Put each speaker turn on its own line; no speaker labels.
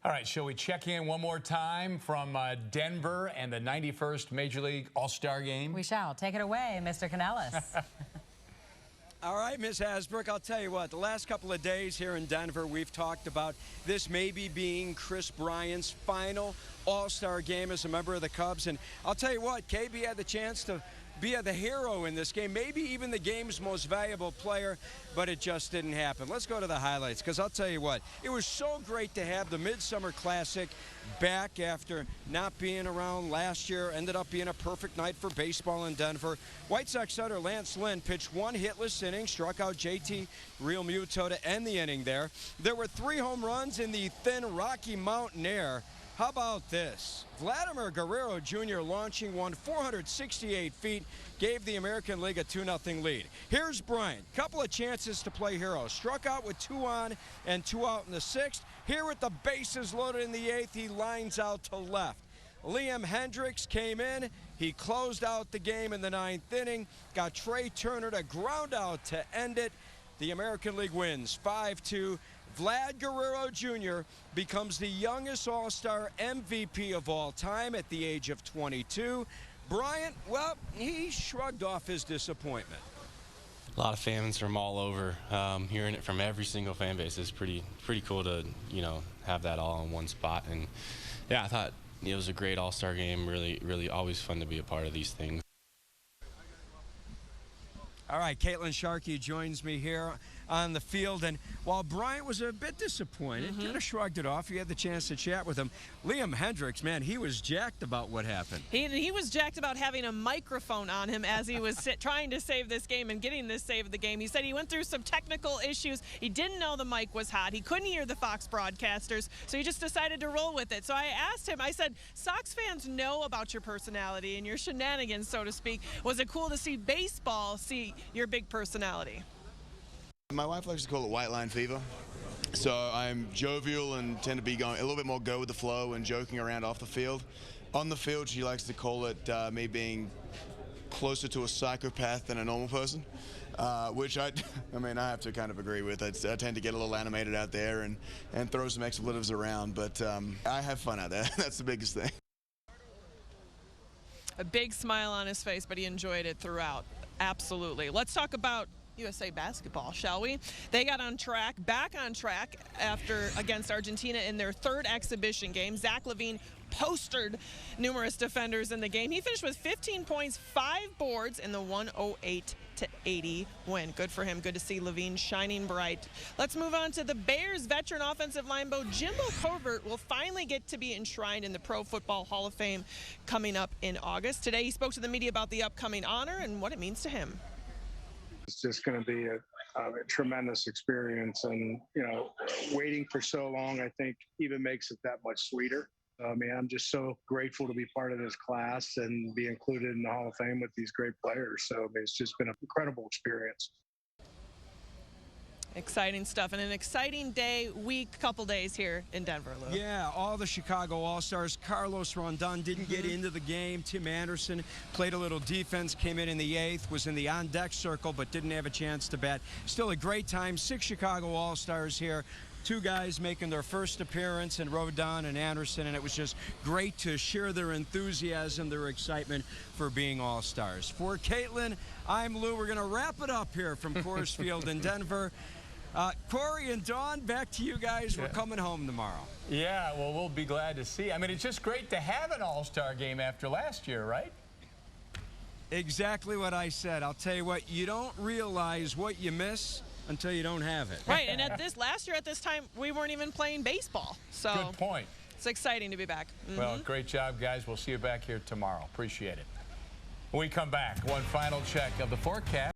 All right, shall we check in one more time from Denver and the 91st Major League All-Star Game?
We shall. Take it away, Mr. Canellis.
All right, Ms. Hasbrook, I'll tell you what, the last couple of days here in Denver, we've talked about this maybe being Kris Bryant's final All-Star game as a member of the Cubs. And I'll tell you what, KB had the chance to be the hero in this game, maybe even the game's most valuable player, but it just didn't happen. Let's go to the highlights, because I'll tell you what, it was so great to have the Midsummer Classic back after not being around last year. Ended up being a perfect night for baseball in Denver. White Sox starter Lance Lynn pitched one hitless inning, struck out JT Realmuto to end the inning there. There were 3 home runs in the thin Rocky Mountain air. How about this? Vladimir Guerrero Jr. launching one 468 feet, gave the American League a 2-0 lead. Here's Bryant. Couple of chances to play hero. Struck out with 2 on and 2 out in the 6th. Here with the bases loaded in the 8th, he lines out to left. Liam Hendriks came in. He closed out the game in the 9th inning. Got Trey Turner to ground out to end it. The American League wins 5-2. Vlad Guerrero Jr. becomes the youngest All-Star MVP of all time at the age of 22. Bryant, well, he shrugged off his disappointment.
A lot of fans from all over, hearing it from every single fan base is pretty cool to, have that all in one spot. And yeah, I thought it was a great All-Star game. Really always fun to be a part of these things.
All right, Caitlin Sharkey joins me here on the field, and while Bryant was a bit disappointed, kind of shrugged it off. You had the chance to chat with him. Liam Hendriks, man, he was jacked about what happened.
He was jacked about having a microphone on him as he was trying to save this game and getting this save of the game. He said he went through some technical issues. He didn't know the mic was hot. He couldn't hear the Fox broadcasters, so he just decided to roll with it. So I asked him, I said, Sox fans know about your personality and your shenanigans, so to speak. Was it cool to see baseball see your big personality?
My wife likes to call it white line fever. So I'm jovial and tend to be going a little bit more go with the flow and joking around off the field. On the field, she likes to call it me being closer to a psychopath than a normal person, which I have to kind of agree with. I tend to get a little animated out there and throw some expletives around, but I have fun out there. That's the biggest thing.
A big smile on his face, but he enjoyed it throughout. Absolutely. Let's talk about USA basketball, shall we? They got back on track against Argentina in their 3rd exhibition game. Zach LaVine postered numerous defenders in the game. He finished with 15 points, 5 boards in the 108-80 win. Good for him. Good to see LaVine shining bright. Let's move on to the Bears veteran offensive line Bo Jimbo Covert will finally get to be enshrined in the Pro Football Hall of Fame coming up in August. Today he spoke to the media about the upcoming honor and what it means to him.
It's just going to be a tremendous experience, and waiting for so long, I think, even makes it that much sweeter. I'm just so grateful to be part of this class and be included in the Hall of Fame with these great players. So it's just been an incredible experience.
Exciting stuff, and an exciting couple days here in Denver, Lou.
Yeah, all the Chicago All-Stars. Carlos Rondon didn't get into the game. Tim Anderson played a little defense, came in the 8th, was in the on-deck circle, but didn't have a chance to bat. Still a great time. 6 Chicago All-Stars here. 2 guys making their first appearance, in Rodon and Anderson, and it was just great to share their enthusiasm, their excitement for being All-Stars. For Caitlin, I'm Lou. We're going to wrap it up here from Coors Field in Denver. Corey and Dawn, back to you guys. We're coming home tomorrow.
Yeah, well, we'll be glad to see. It's just great to have an All-Star game after last year, right?
Exactly what I said. I'll tell you what, you don't realize what you miss until you don't have it.
Right, and last year at this time, we weren't even playing baseball. So
good point.
It's exciting to be back.
Well, great job, guys. We'll see you back here tomorrow. Appreciate it. When we come back, one final check of the forecast.